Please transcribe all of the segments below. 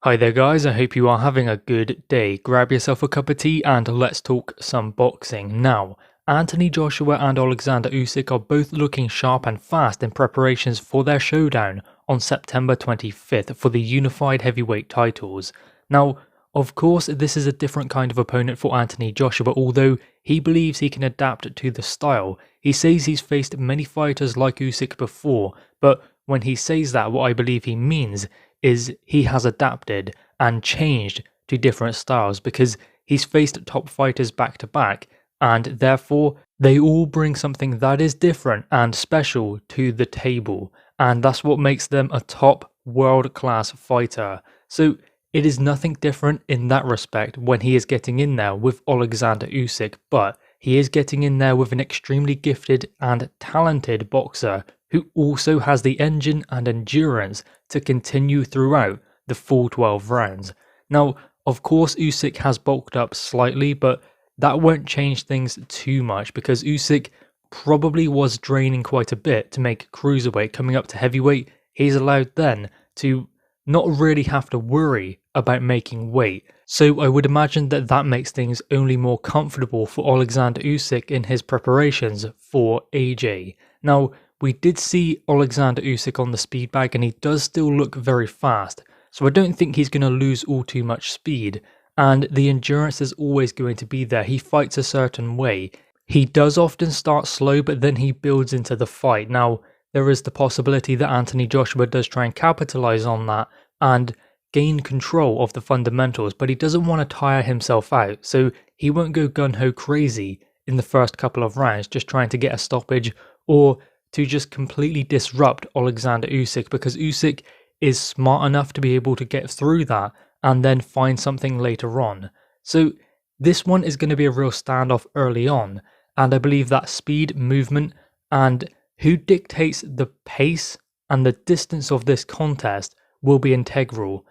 Hi there guys, I hope you are having a good day. Grab yourself a cup of tea and let's talk some boxing. Now, Anthony Joshua and Oleksandr Usyk are both looking sharp and fast in preparations for their showdown on September 25th for the unified heavyweight titles. Now, of course, this is a different kind of opponent for Anthony Joshua, although he believes he can adapt to the style. He says he's faced many fighters like Usyk before, but when he says that, what I believe he means is he has adapted and changed to different styles because he's faced top fighters back to back, and therefore they all bring something that is different and special to the table, and that's what makes them a top world-class fighter. So it is nothing different in that respect when he is getting in there with Oleksandr Usyk, but he is getting in there with an extremely gifted and talented boxer who also has the engine and endurance to continue throughout the full 12 rounds. Now, of course, Usyk has bulked up slightly, but that won't change things too much because Usyk probably was draining quite a bit to make cruiserweight. Coming up to heavyweight, he's allowed then to not really have to worry about making weight. So I would imagine that that makes things only more comfortable for Oleksandr Usyk in his preparations for AJ. Now, we did see Oleksandr Usyk on the speed bag and he does still look very fast, so I don't think he's going to lose all too much speed, and the endurance is always going to be there. He fights a certain way. He does often start slow, but then he builds into the fight. Now, there is the possibility that Anthony Joshua does try and capitalize on that and gain control of the fundamentals, but he doesn't want to tire himself out, so he won't go gun-ho crazy in the first couple of rounds just trying to get a stoppage or to just completely disrupt Oleksandr Usyk, because Usyk is smart enough to be able to get through that and then find something later on. So this one is going to be a real standoff early on, and I believe that speed, movement, and who dictates the pace and the distance of this contest will be integral.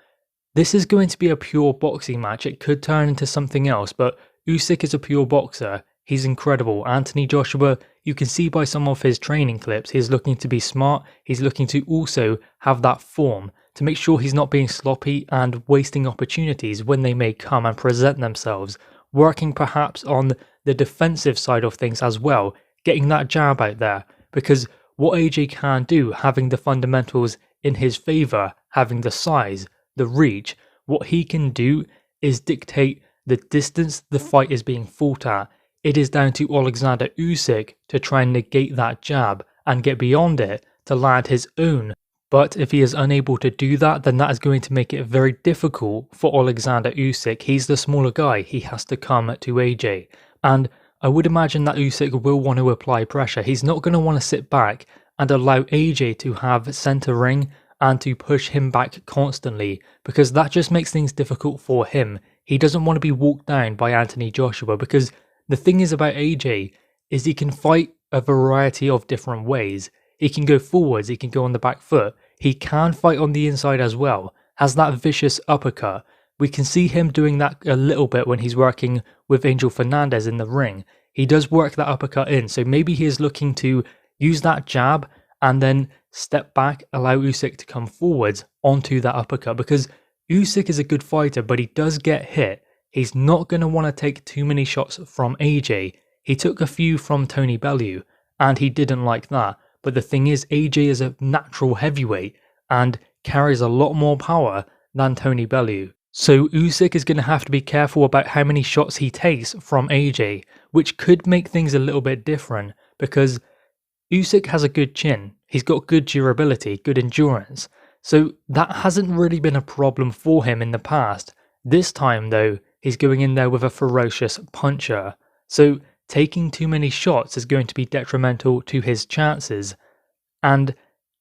This is going to be a pure boxing match. It could turn into something else, but Usyk is a pure boxer. He's incredible. Anthony Joshua, you can see by some of his training clips, he's looking to be smart. He's looking to also have that form to make sure he's not being sloppy and wasting opportunities when they may come and present themselves. Working perhaps on the defensive side of things as well, getting that jab out there. Because what AJ can do, having the fundamentals in his favour, having the size, the reach, what he can do is dictate the distance the fight is being fought at. It is down to Oleksandr Usyk to try and negate that jab and get beyond it to land his own. But if he is unable to do that, then that is going to make it very difficult for Oleksandr Usyk. He's the smaller guy, he has to come to AJ. And I would imagine that Usyk will want to apply pressure. He's not going to want to sit back and allow AJ to have centre ring and to push him back constantly, because that just makes things difficult for him. He doesn't want to be walked down by Anthony Joshua, because the thing is about AJ is he can fight a variety of different ways. He can go forwards, he can go on the back foot, he can fight on the inside as well, has that vicious uppercut. We can see him doing that a little bit when he's working with Angel Fernandez in the ring. He does work that uppercut in, so maybe he is looking to use that jab and then step back, allow Usyk to come forwards onto that uppercut, because Usyk is a good fighter, but he does get hit. He's not going to want to take too many shots from AJ. He took a few from Tony Bellew, and he didn't like that. But the thing is, AJ is a natural heavyweight and carries a lot more power than Tony Bellew. So Usyk is going to have to be careful about how many shots he takes from AJ, which could make things a little bit different, because Usyk has a good chin. He's got good durability, good endurance. So that hasn't really been a problem for him in the past. This time though, he's going in there with a ferocious puncher. So taking too many shots is going to be detrimental to his chances. And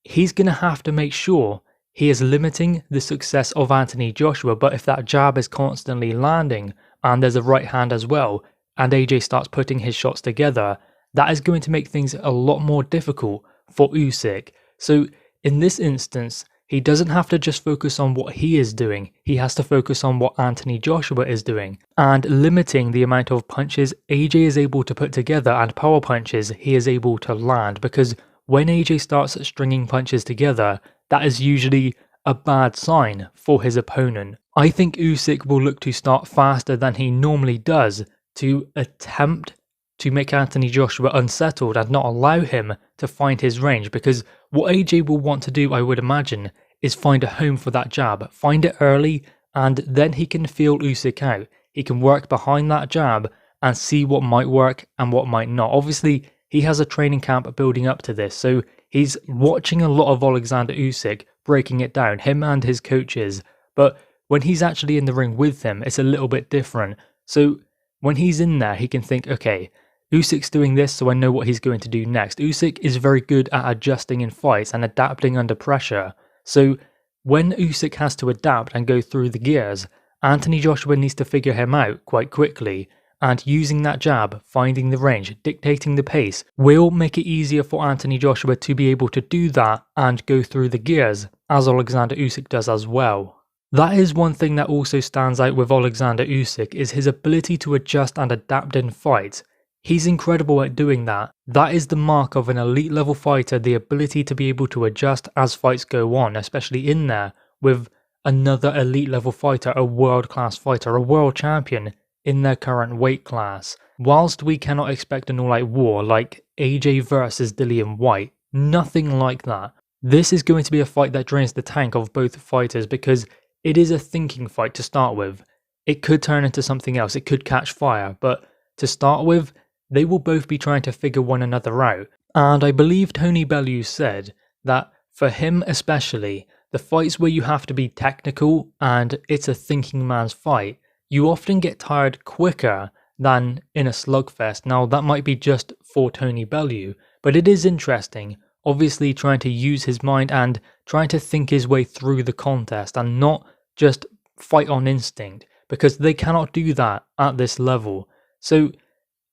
he's going to have to make sure he is limiting the success of Anthony Joshua. But if that jab is constantly landing, and there's a right hand as well, and AJ starts putting his shots together, that is going to make things a lot more difficult for Usyk. So in this instance, he doesn't have to just focus on what he is doing, he has to focus on what Anthony Joshua is doing, and limiting the amount of punches AJ is able to put together and power punches he is able to land, because when AJ starts stringing punches together, that is usually a bad sign for his opponent. I think Usyk will look to start faster than he normally does to attempt to make Anthony Joshua unsettled and not allow him to find his range, because what AJ will want to do, I would imagine, is find a home for that jab, find it early, and then he can feel Usyk out. He can work behind that jab and see what might work and what might not. Obviously, he has a training camp building up to this, so he's watching a lot of Oleksandr Usyk breaking it down, him and his coaches, but when he's actually in the ring with them, it's a little bit different. So when he's in there, he can think, okay, Usyk's doing this, so I know what he's going to do next. Usyk is very good at adjusting in fights and adapting under pressure. So when Usyk has to adapt and go through the gears, Anthony Joshua needs to figure him out quite quickly. And using that jab, finding the range, dictating the pace, will make it easier for Anthony Joshua to be able to do that and go through the gears, as Oleksandr Usyk does as well. That is one thing that also stands out with Oleksandr Usyk, is his ability to adjust and adapt in fights. He's incredible at doing that. That is the mark of an elite level fighter, the ability to be able to adjust as fights go on, especially in there with another elite level fighter, a world class fighter, a world champion in their current weight class. Whilst we cannot expect an all-out war like AJ versus Dillian Whyte, nothing like that. This is going to be a fight that drains the tank of both fighters, because it is a thinking fight to start with. It could turn into something else, it could catch fire, but to start with, they will both be trying to figure one another out. And I believe Tony Bellew said that for him especially, the fights where you have to be technical and it's a thinking man's fight, you often get tired quicker than in a slugfest. Now that might be just for Tony Bellew, but it is interesting, obviously trying to use his mind and trying to think his way through the contest and not just fight on instinct, because they cannot do that at this level. So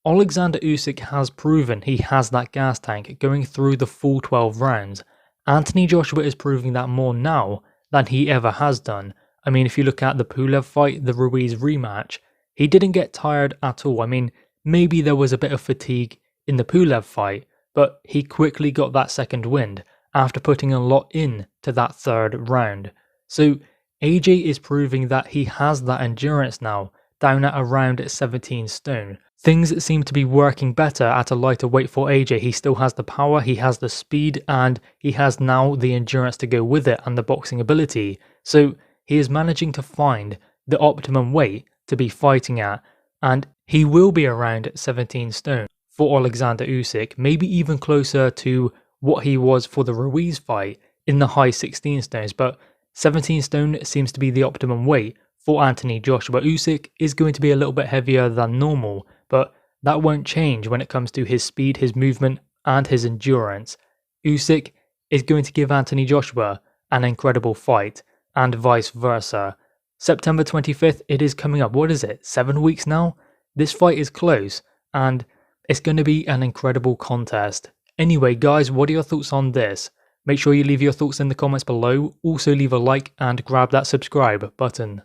Oleksandr Usyk has proven he has that gas tank going through the full 12 rounds. Anthony Joshua is proving that more now than he ever has done. I mean, if you look at the Pulev fight, the Ruiz rematch, he didn't get tired at all. I mean, maybe there was a bit of fatigue in the Pulev fight, but he quickly got that second wind after putting a lot in to that third round. So AJ is proving that he has that endurance now, down at around 17 stone. Things seem to be working better at a lighter weight for AJ. He still has the power, he has the speed, and he has now the endurance to go with it and the boxing ability. So he is managing to find the optimum weight to be fighting at, and he will be around 17 stone for Oleksandr Usyk, maybe even closer to what he was for the Ruiz fight in the high 16 stones, but 17 stone seems to be the optimum weight for Anthony Joshua. Usyk is going to be a little bit heavier than normal, but that won't change when it comes to his speed, his movement, and his endurance. Usyk is going to give Anthony Joshua an incredible fight, and vice versa. September 25th, it is coming up. What is it? 7 weeks now? This fight is close, and it's going to be an incredible contest. Anyway, guys, what are your thoughts on this? Make sure you leave your thoughts in the comments below. Also leave a like and grab that subscribe button.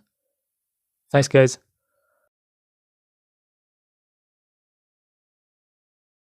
Thanks, guys.